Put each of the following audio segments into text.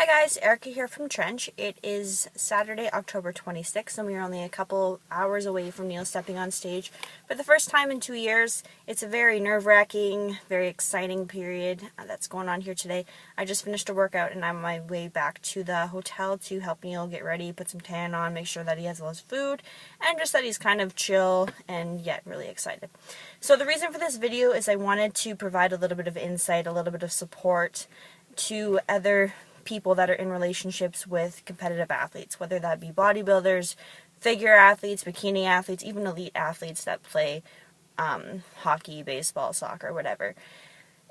Hi guys, Erika here from Trench. It is Saturday, October 26th, and we are only a couple hours away from Neil stepping on stage for the first time in 2 years. It's a very nerve-wracking, very exciting period that's going on here today. I just finished a workout and I'm on my way back to the hotel to help Neil get ready, put some tan on, make sure that he has all his food, and just that he's kind of chill and yet really excited. So the reason for this video is I wanted to provide a little bit of insight, a little bit of support to other people that are in relationships with competitive athletes, whether that be bodybuilders, figure athletes, bikini athletes, even elite athletes that play hockey, baseball, soccer, whatever.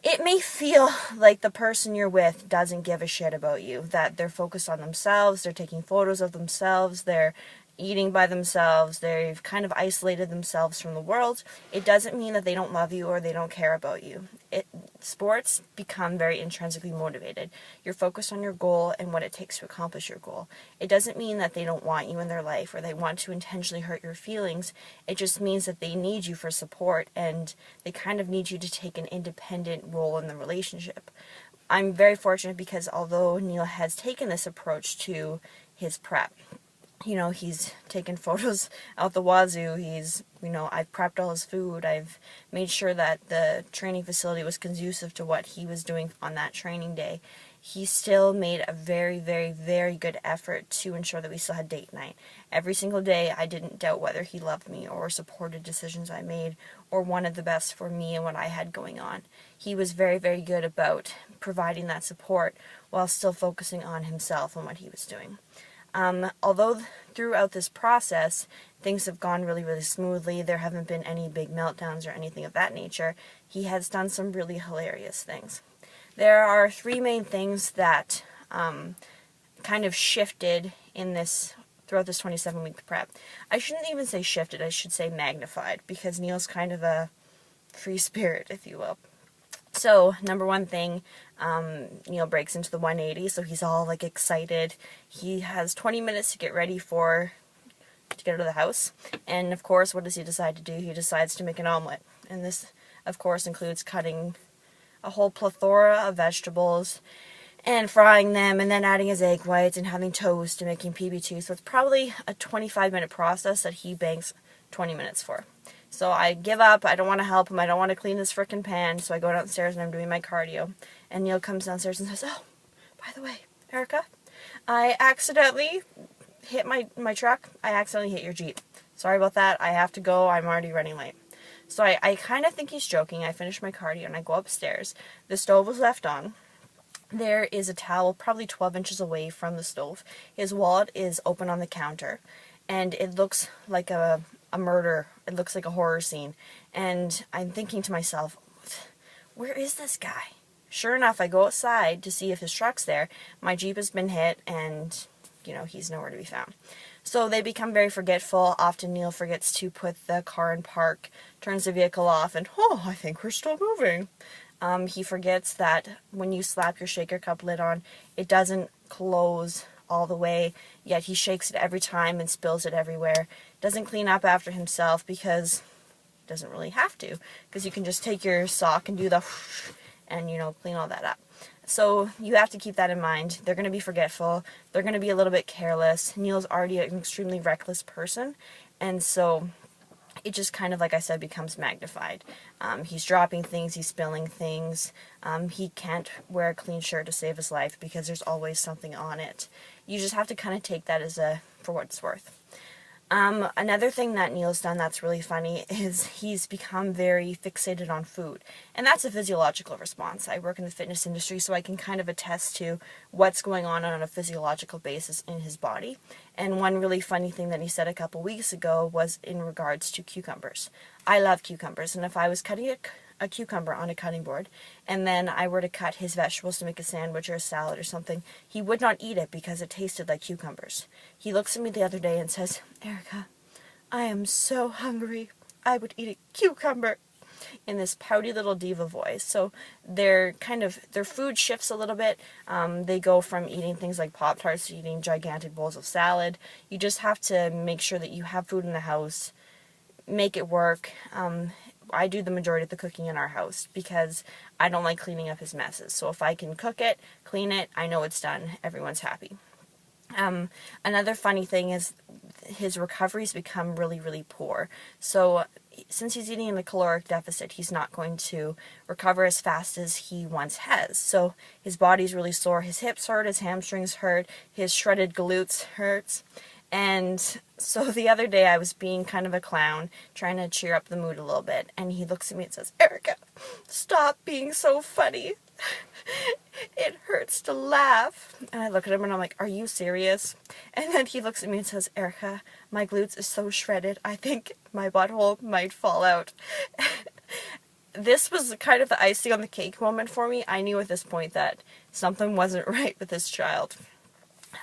It may feel like the person you're with doesn't give a shit about you, that they're focused on themselves, they're taking photos of themselves, they're eating by themselves, they've kind of isolated themselves from the world. It doesn't mean that they don't love you or they don't care about you. Sports become very intrinsically motivated. You're focused on your goal and what it takes to accomplish your goal. It doesn't mean that they don't want you in their life or they want to intentionally hurt your feelings. It just means that they need you for support and they kind of need you to take an independent role in the relationship. I'm very fortunate because although Neil has taken this approach to his prep, he's taken photos out the wazoo. I've prepped all his food. I've made sure that the training facility was conducive to what he was doing on that training day. He still made a very, very, very good effort to ensure that we still had date night. Every single day, I didn't doubt whether he loved me or supported decisions I made or wanted the best for me and what I had going on. He was very, very good about providing that support while still focusing on himself and what he was doing. Although throughout this process, things have gone really, really smoothly, there haven't been any big meltdowns or anything of that nature, he has done some really hilarious things. There are three main things that kind of shifted throughout this 27-week prep. I shouldn't even say shifted, I should say magnified, because Neil's kind of a free spirit, if you will. So, number one thing, Neil breaks into the 180, so he's all excited. He has 20 minutes to get ready to get out of the house. And of course, what does he decide to do? He decides to make an omelet. And this, of course, includes cutting a whole plethora of vegetables and frying them and then adding his egg whites and having toast and making PB2. So it's probably a 25-minute process that he banks 20 minutes for. So I give up, I don't want to help him, I don't want to clean this frickin' pan, so I go downstairs and I'm doing my cardio. And Neil comes downstairs and says, "Oh, by the way, Erika, I accidentally hit my truck, I accidentally hit your Jeep. Sorry about that, I have to go, I'm already running late." So I kind of think he's joking. I finish my cardio and I go upstairs. The stove was left on. There is a towel probably 12 inches away from the stove. His wallet is open on the counter, and it looks like a murder. It looks like a horror scene. And I'm thinking to myself, where is this guy? Sure enough, I go outside to see if his truck's there. My Jeep has been hit and, he's nowhere to be found. So they become very forgetful. Often Neil forgets to put the car in park, turns the vehicle off, and, I think we're still moving. He forgets that when you slap your shaker cup lid on, it doesn't close all the way, yet he shakes it every time and spills it everywhere. Doesn't clean up after himself because he doesn't really have to, because you can just take your sock and do the and clean all that up. So you have to keep that in mind. They're going to be forgetful. They're going to be a little bit careless. Neil's already an extremely reckless person, and so it just kind of, like I said, becomes magnified. He's dropping things, he's spilling things. He can't wear a clean shirt to save his life because there's always something on it. You just have to kind of take that for what it's worth. Another thing that Neil's done that's really funny is he's become very fixated on food. And that's a physiological response. I work in the fitness industry, so I can kind of attest to what's going on a physiological basis in his body. And one really funny thing that he said a couple weeks ago was in regards to cucumbers. I love cucumbers, and if I was cutting a cucumber on a cutting board, and then I were to cut his vegetables to make a sandwich or a salad or something, he would not eat it because it tasted like cucumbers. He looks at me the other day and says, "Erika, I am so hungry. I would eat a cucumber," in this pouty little diva voice. So their food shifts a little bit. They go from eating things like Pop-Tarts to eating gigantic bowls of salad. You just have to make sure that you have food in the house, make it work. I do the majority of the cooking in our house because I don't like cleaning up his messes. So if I can cook it, clean it, I know it's done. Everyone's happy. Another funny thing is his recovery's become really, really poor. So since he's eating in a caloric deficit, he's not going to recover as fast as he once has. So his body's really sore. His hips hurt, his hamstrings hurt, his shredded glutes hurts. And so the other day I was being kind of a clown, trying to cheer up the mood a little bit, and he looks at me and says, "Erika, stop being so funny. It hurts to laugh." And I look at him and I'm like, "Are you serious?" And then he looks at me and says, "Erika, my glutes is so shredded, I think my butthole might fall out." This was kind of the icing on the cake moment for me. I knew at this point that something wasn't right with this child.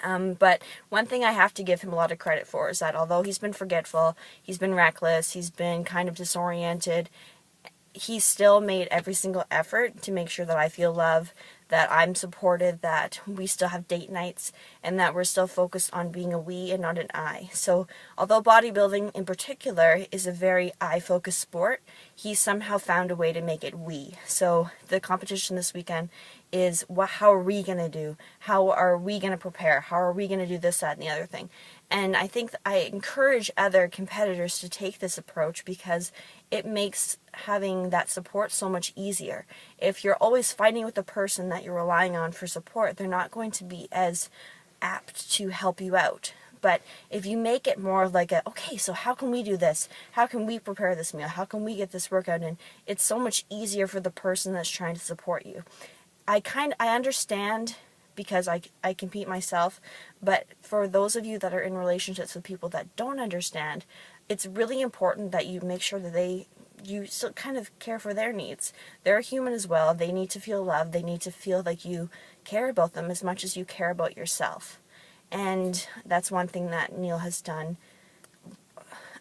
But one thing I have to give him a lot of credit for is that although he's been forgetful, he's been reckless, he's been kind of disoriented, he still made every single effort to make sure that I feel love, that I'm supported, that we still have date nights, and that we're still focused on being a we and not an I. So although bodybuilding in particular is a very I-focused sport, he somehow found a way to make it we. So the competition this weekend is how are we going to do? How are we going to prepare? How are we going to do this, that, and the other thing? And I think I encourage other competitors to take this approach because it makes having that support so much easier. If you're always fighting with the person that you're relying on for support, they're not going to be as apt to help you out. But if you make it more like okay, so how can we do this? How can we prepare this meal? How can we get this workout in? It's so much easier for the person that's trying to support you. I understand because I compete myself, but for those of you that are in relationships with people that don't understand, it's really important that you make sure that you still kind of care for their needs. They're a human as well. They need to feel loved. They need to feel like you care about them as much as you care about yourself. And that's one thing that Neil has done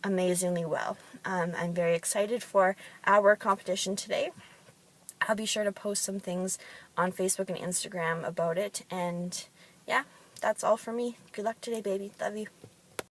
amazingly well. I'm very excited for our competition today. I'll be sure to post some things on Facebook and Instagram about it. And yeah, that's all for me. Good luck today, baby. Love you.